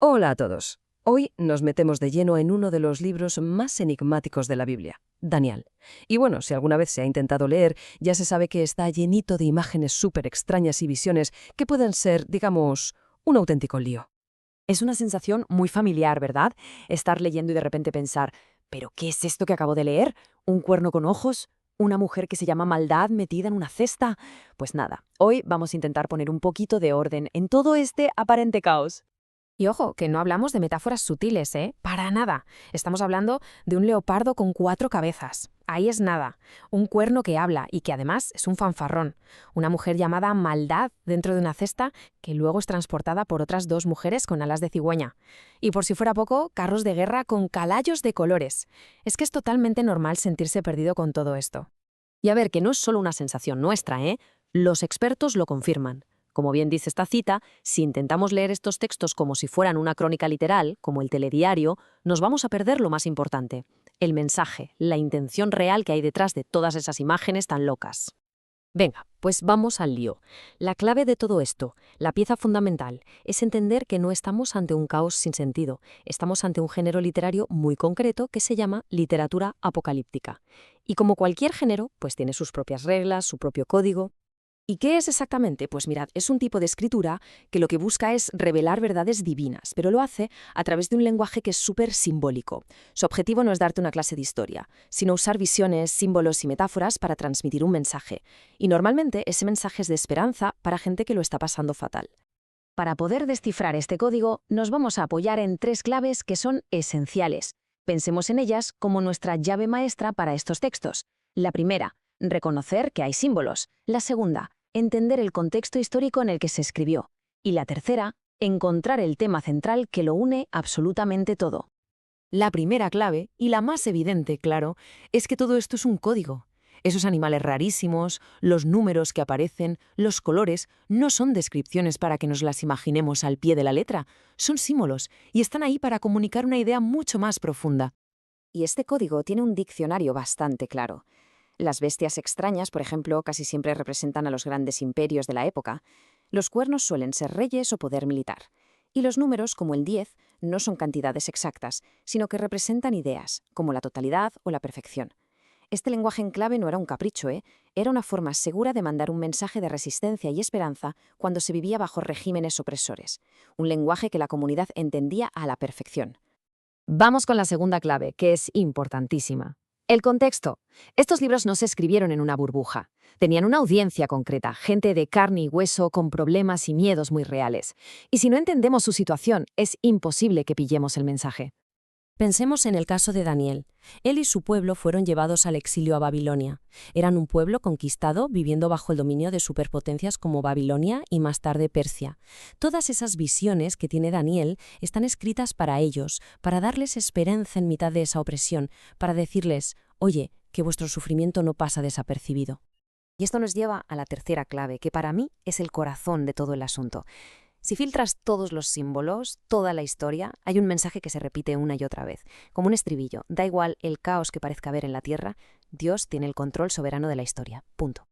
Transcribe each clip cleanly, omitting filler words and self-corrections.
Hola a todos. Hoy nos metemos de lleno en uno de los libros más enigmáticos de la Biblia, Daniel. Y bueno, si alguna vez se ha intentado leer, ya se sabe que está llenito de imágenes súper extrañas y visiones que pueden ser, digamos, un auténtico lío. Es una sensación muy familiar, ¿verdad? Estar leyendo y de repente pensar, ¿pero qué es esto que acabo de leer? ¿Un cuerno con ojos? ¿Una mujer que se llama maldad metida en una cesta? Pues nada, hoy vamos a intentar poner un poquito de orden en todo este aparente caos. Y ojo, que no hablamos de metáforas sutiles, ¿eh? Para nada. Estamos hablando de un leopardo con 4 cabezas. Ahí es nada. Un cuerno que habla y que además es un fanfarrón. Una mujer llamada Maldad dentro de una cesta que luego es transportada por otras 2 mujeres con alas de cigüeña. Y por si fuera poco, carros de guerra con calayos de colores. Es que es totalmente normal sentirse perdido con todo esto. Y a ver, que no es solo una sensación nuestra, ¿eh? Los expertos lo confirman. Como bien dice esta cita, si intentamos leer estos textos como si fueran una crónica literal, como el telediario, nos vamos a perder lo más importante, el mensaje, la intención real que hay detrás de todas esas imágenes tan locas. Venga, pues vamos al lío. La clave de todo esto, la pieza fundamental, es entender que no estamos ante un caos sin sentido, estamos ante un género literario muy concreto que se llama literatura apocalíptica. Y como cualquier género, pues tiene sus propias reglas, su propio código. ¿Y qué es exactamente? Pues mirad, es un tipo de escritura que lo que busca es revelar verdades divinas, pero lo hace a través de un lenguaje que es súper simbólico. Su objetivo no es darte una clase de historia, sino usar visiones, símbolos y metáforas para transmitir un mensaje. Y normalmente ese mensaje es de esperanza para gente que lo está pasando fatal. Para poder descifrar este código, nos vamos a apoyar en 3 claves que son esenciales. Pensemos en ellas como nuestra llave maestra para estos textos. La primera, reconocer que hay símbolos. La segunda, entender el contexto histórico en el que se escribió. Y la tercera, encontrar el tema central que lo une absolutamente todo. La primera clave, y la más evidente, claro, es que todo esto es un código. Esos animales rarísimos, los números que aparecen, los colores, no son descripciones para que nos las imaginemos al pie de la letra, son símbolos y están ahí para comunicar una idea mucho más profunda. Y este código tiene un diccionario bastante claro. Las bestias extrañas, por ejemplo, casi siempre representan a los grandes imperios de la época. Los cuernos suelen ser reyes o poder militar. Y los números, como el 10, no son cantidades exactas, sino que representan ideas, como la totalidad o la perfección. Este lenguaje en clave no era un capricho, ¿eh? Era una forma segura de mandar un mensaje de resistencia y esperanza cuando se vivía bajo regímenes opresores. Un lenguaje que la comunidad entendía a la perfección. Vamos con la segunda clave, que es importantísima. El contexto. Estos libros no se escribieron en una burbuja. Tenían una audiencia concreta, gente de carne y hueso con problemas y miedos muy reales. Y si no entendemos su situación, es imposible que pillemos el mensaje. Pensemos en el caso de Daniel. Él y su pueblo fueron llevados al exilio a Babilonia. Eran un pueblo conquistado viviendo bajo el dominio de superpotencias como Babilonia y más tarde Persia. Todas esas visiones que tiene Daniel están escritas para ellos, para darles esperanza en mitad de esa opresión, para decirles, oye, que vuestro sufrimiento no pasa desapercibido. Y esto nos lleva a la tercera clave, que para mí es el corazón de todo el asunto. Si filtras todos los símbolos, toda la historia, hay un mensaje que se repite una y otra vez. Como un estribillo, da igual el caos que parezca haber en la tierra, Dios tiene el control soberano de la historia. Punto.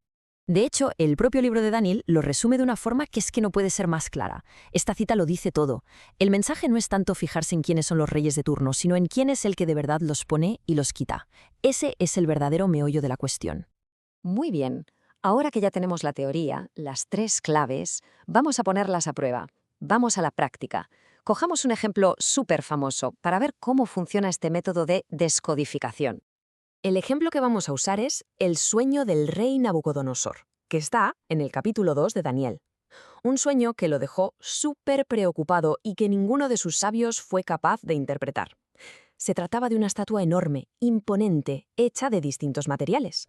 De hecho, el propio libro de Daniel lo resume de una forma que es que no puede ser más clara. Esta cita lo dice todo. El mensaje no es tanto fijarse en quiénes son los reyes de turno, sino en quién es el que de verdad los pone y los quita. Ese es el verdadero meollo de la cuestión. Muy bien. Ahora que ya tenemos la teoría, las 3 claves, vamos a ponerlas a prueba. Vamos a la práctica. Cojamos un ejemplo súper famoso para ver cómo funciona este método de descodificación. El ejemplo que vamos a usar es el sueño del rey Nabucodonosor, que está en el capítulo 2 de Daniel. Un sueño que lo dejó súper preocupado y que ninguno de sus sabios fue capaz de interpretar. Se trataba de una estatua enorme, imponente, hecha de distintos materiales.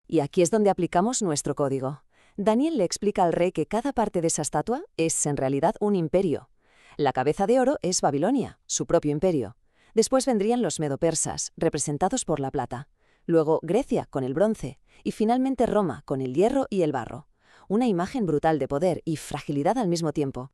Y aquí es donde aplicamos nuestro código. Daniel le explica al rey que cada parte de esa estatua es en realidad un imperio. La cabeza de oro es Babilonia, su propio imperio. Después vendrían los medopersas, representados por la plata. Luego Grecia, con el bronce. Y finalmente Roma, con el hierro y el barro. Una imagen brutal de poder y fragilidad al mismo tiempo.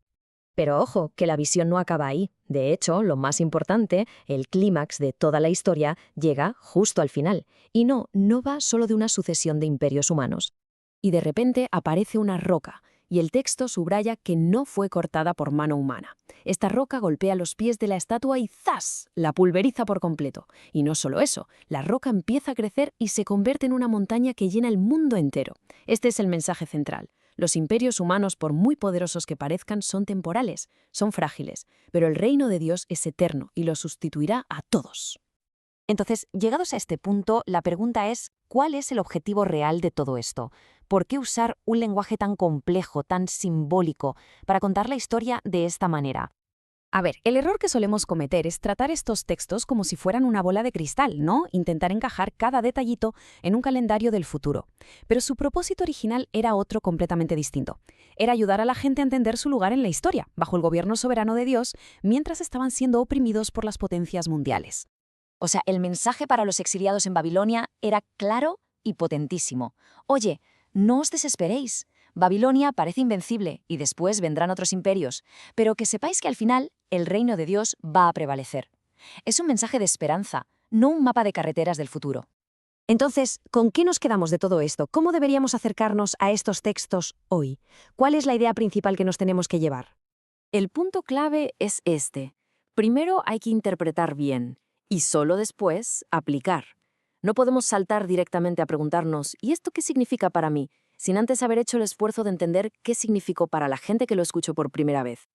Pero ojo, que la visión no acaba ahí. De hecho, lo más importante, el clímax de toda la historia, llega justo al final. Y no va solo de una sucesión de imperios humanos. Y de repente aparece una roca, Y el texto subraya que no fue cortada por mano humana. Esta roca golpea los pies de la estatua y ¡zas!, la pulveriza por completo. Y no solo eso, la roca empieza a crecer y se convierte en una montaña que llena el mundo entero. Este es el mensaje central. Los imperios humanos, por muy poderosos que parezcan, son temporales, son frágiles, pero el reino de Dios es eterno y lo sustituirá a todos. Entonces, llegados a este punto, la pregunta es, ¿cuál es el objetivo real de todo esto? ¿Por qué usar un lenguaje tan complejo, tan simbólico, para contar la historia de esta manera? A ver, el error que solemos cometer es tratar estos textos como si fueran una bola de cristal, ¿no? Intentar encajar cada detallito en un calendario del futuro. Pero su propósito original era otro completamente distinto. Era ayudar a la gente a entender su lugar en la historia, bajo el gobierno soberano de Dios, mientras estaban siendo oprimidos por las potencias mundiales. O sea, el mensaje para los exiliados en Babilonia era claro y potentísimo. Oye, no os desesperéis. Babilonia parece invencible y después vendrán otros imperios, pero que sepáis que al final el reino de Dios va a prevalecer. Es un mensaje de esperanza, no un mapa de carreteras del futuro. Entonces, ¿con qué nos quedamos de todo esto? ¿Cómo deberíamos acercarnos a estos textos hoy? ¿Cuál es la idea principal que nos tenemos que llevar? El punto clave es este. Primero hay que interpretar bien y solo después aplicar. No podemos saltar directamente a preguntarnos ¿y esto qué significa para mí?, sin antes haber hecho el esfuerzo de entender qué significó para la gente que lo escuchó por primera vez.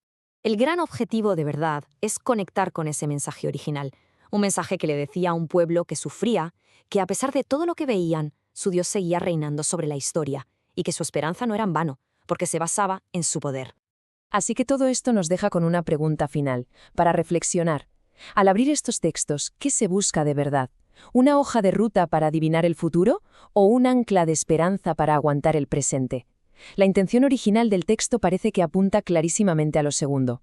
El gran objetivo de verdad es conectar con ese mensaje original, un mensaje que le decía a un pueblo que sufría, que a pesar de todo lo que veían, su Dios seguía reinando sobre la historia y que su esperanza no era en vano, porque se basaba en su poder. Así que todo esto nos deja con una pregunta final, para reflexionar. Al abrir estos textos, ¿qué se busca de verdad? ¿Una hoja de ruta para adivinar el futuro o un ancla de esperanza para aguantar el presente? La intención original del texto parece que apunta clarísimamente a lo segundo.